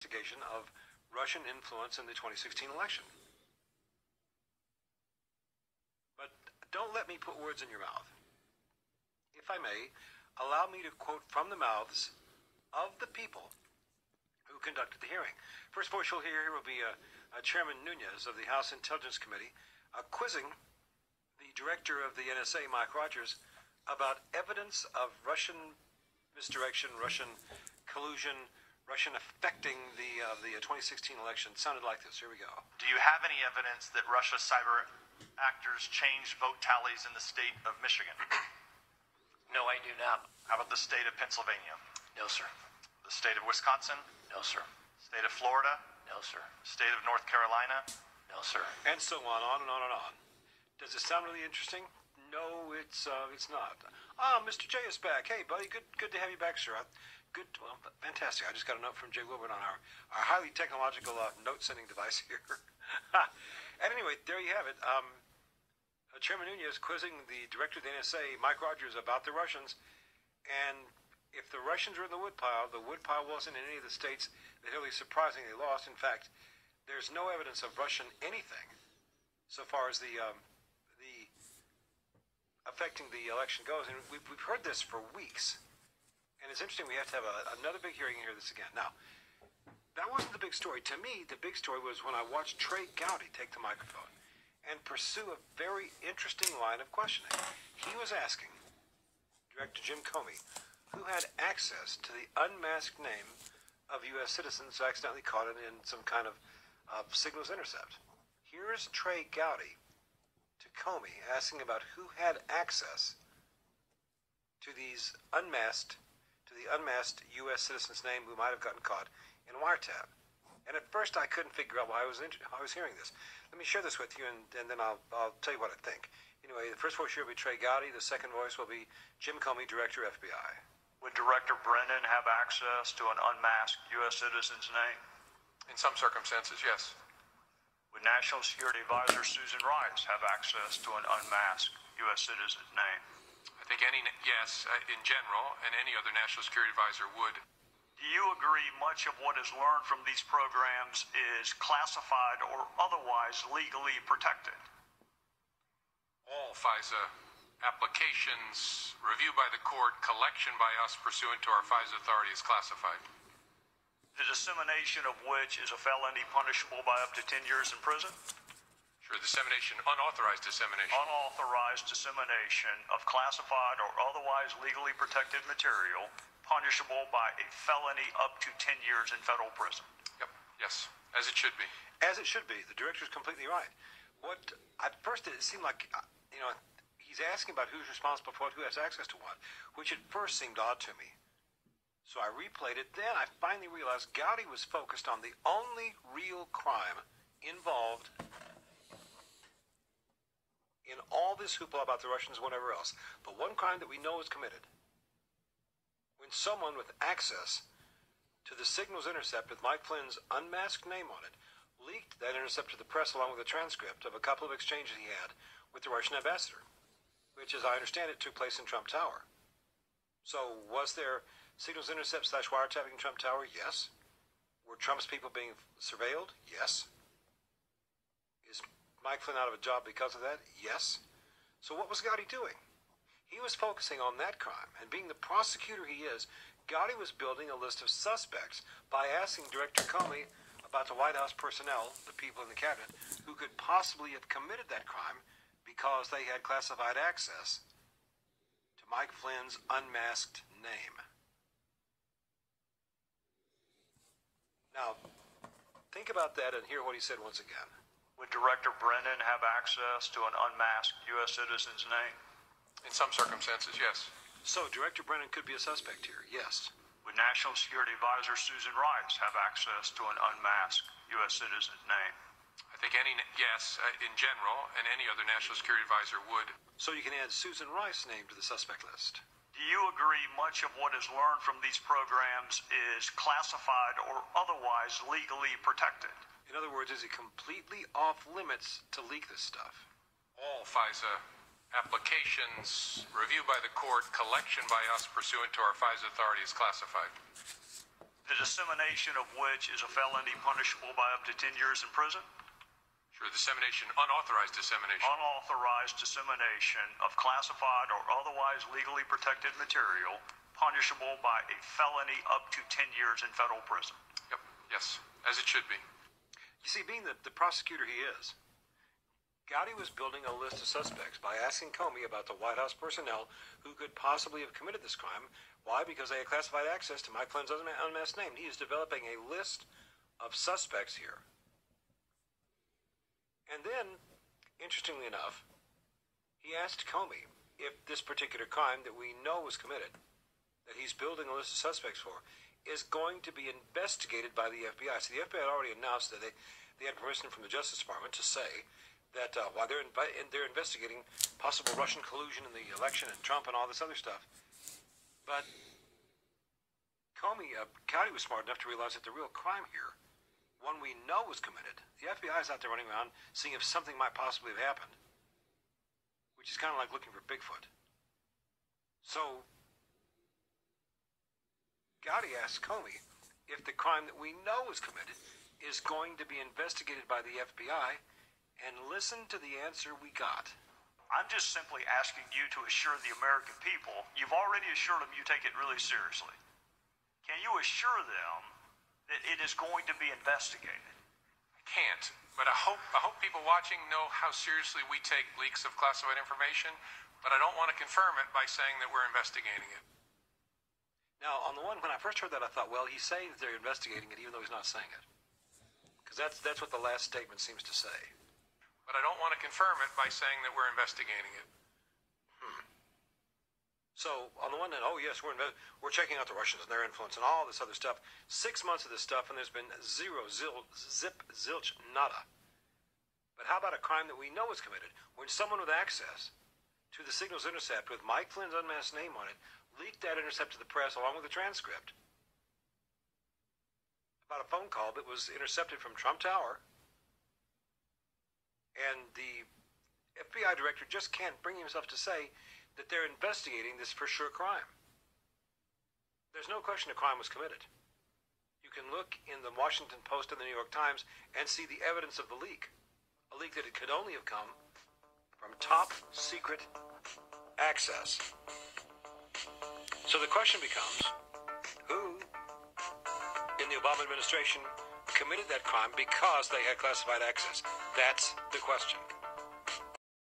investigation of Russian influence in the 2016 election. But don't let me put words in your mouth. If I may, allow me to quote from the mouths of the people who conducted the hearing. First voice you'll hear here will be Chairman Nunes of the House Intelligence Committee quizzing the director of the NSA, Mike Rogers, about evidence of Russian misdirection, Russian collusion, Russian affecting the 2016 election. It sounded like this. Here we go. Do you have any evidence that Russia's cyber actors changed vote tallies in the state of Michigan? No, I do not. How about the state of Pennsylvania? No, sir. The state of Wisconsin? No, sir. State of Florida? No, sir. State of North Carolina? No, sir. And so on and on and on. Does it sound really interesting? No, it's not. Mr. J is back. Hey, buddy, good to have you back, sir. Good, well, fantastic. I just got a note from Jay Wilbur on our highly technological note-sending device here. And anyway, there you have it. Chairman Nunes quizzing the director of the NSA, Mike Rogers, about the Russians. And if the Russians were in the woodpile wasn't in any of the states that really surprisingly lost. In fact, there's no evidence of Russian anything so far as the affecting the election goes. And we've heard this for weeks. And it's interesting, we have to have another big hearing and hear this again. Now, that wasn't the big story. To me, the big story was when I watched Trey Gowdy take the microphone and pursue a very interesting line of questioning. He was asking Director Jim Comey, who had access to the unmasked name of U.S. citizens who accidentally caught it in some kind of signals intercept. Here's Trey Gowdy to Comey asking about who had access to these unmasked U.S. citizens' name who might have gotten caught in wiretap. And at first I couldn't figure out why I was hearing this. Let me share this with you, and then I'll tell you what I think. Anyway, the first voice here will be Trey Gowdy. The second voice will be Jim Comey, Director, FBI. Would Director Brennan have access to an unmasked U.S. citizen's name? In some circumstances, yes. Would National Security Advisor Susan Rice have access to an unmasked U.S. citizen's name? I think yes, in general, and any other national security advisor would. Do you agree much of what is learned from these programs is classified or otherwise legally protected? All FISA applications, review by the court, collection by us pursuant to our FISA authority is classified. The dissemination of which is a felony punishable by up to 10 years in prison? Sure, dissemination, unauthorized dissemination. Unauthorized dissemination of classified or otherwise legally protected material punishable by a felony up to 10 years in federal prison. Yep, yes, as it should be. As it should be. The director's completely right. What, at first it seemed like, he's asking about who's responsible for what, who has access to what, which at first seemed odd to me. So I replayed it. Then I finally realized Gowdy was focused on the only real crime involved in all this hoopla about the Russians and whatever else. But one crime that we know is committed. When someone with access to the signals intercept with Mike Flynn's unmasked name on it leaked that intercept to the press along with a transcript of a couple of exchanges he had with the Russian ambassador, which, as I understand it, took place in Trump Tower. So was there signals intercept / wiretapping in Trump Tower? Yes. Were Trump's people being surveilled? Yes. Is Mike Flynn out of a job because of that? Yes. So what was Gowdy doing? He was focusing on that crime, and being the prosecutor he is, Gowdy was building a list of suspects by asking Director Comey about the White House personnel, the people in the cabinet, who could possibly have committed that crime because they had classified access to Mike Flynn's unmasked name. Now, think about that and hear what he said once again. Would Director Brennan have access to an unmasked U.S. citizen's name? In some circumstances, yes. So, Director Brennan could be a suspect here, yes. Would National Security Advisor Susan Rice have access to an unmasked U.S. citizen's name? I think yes, in general, and any other national security advisor would. So you can add Susan Rice's name to the suspect list. Do you agree much of what is learned from these programs is classified or otherwise legally protected? In other words, is it completely off limits to leak this stuff? All FISA applications, review by the court, collection by us pursuant to our FISA authority is classified. the dissemination of which is a felony punishable by up to 10 years in prison? Sure, dissemination, unauthorized dissemination. Unauthorized dissemination of classified or otherwise legally protected material punishable by a felony up to 10 years in federal prison. Yep, yes, as it should be. You see, being the prosecutor he is, Gowdy was building a list of suspects by asking Comey about the White House personnel who could possibly have committed this crime. Why? Because they had classified access to Mike Flynn's unmasked name. He is developing a list of suspects here. And then, interestingly enough, he asked Comey if this particular crime that we know was committed, that he's building a list of suspects for, is going to be investigated by the FBI. So the FBI had already announced that they had permission from the Justice Department to say that while they're investigating possible Russian collusion in the election and Trump and all this other stuff. But Gowdy was smart enough to realize that the real crime here, one we know was committed. The FBI is out there running around seeing if something might possibly have happened, which is kind of like looking for Bigfoot. So Gowdy asked Comey if the crime that we know was committed is going to be investigated by the FBI, and listen to the answer we got. I'm just simply asking you to assure the American people, you've already assured them you take it really seriously. Can you assure them that it is going to be investigated? I can't, but I hope people watching know how seriously we take leaks of classified information, but I don't want to confirm it by saying that we're investigating it. Now, on the one, when I first heard that, I thought, well, he's saying that they're investigating it even though he's not saying it. Because that's what the last statement seems to say. But I don't want to confirm it by saying that we're investigating it. So, on the one hand, oh yes, we're checking out the Russians and their influence and all this other stuff. 6 months of this stuff, and there's been zilch, nada. But how about a crime that we know is committed? When someone with access to the signals intercept with Mike Flynn's unmasked name on it leaked that intercept to the press along with the transcript about a phone call that was intercepted from Trump Tower. And the FBI director just can't bring himself to say that they're investigating this for sure crime. There's no question a crime was committed. You can look in the Washington Post and the New York Times and see the evidence of the leak. A leak that it could only have come from top secret access. So the question becomes, who in the Obama administration committed that crime because they had classified access? That's the question.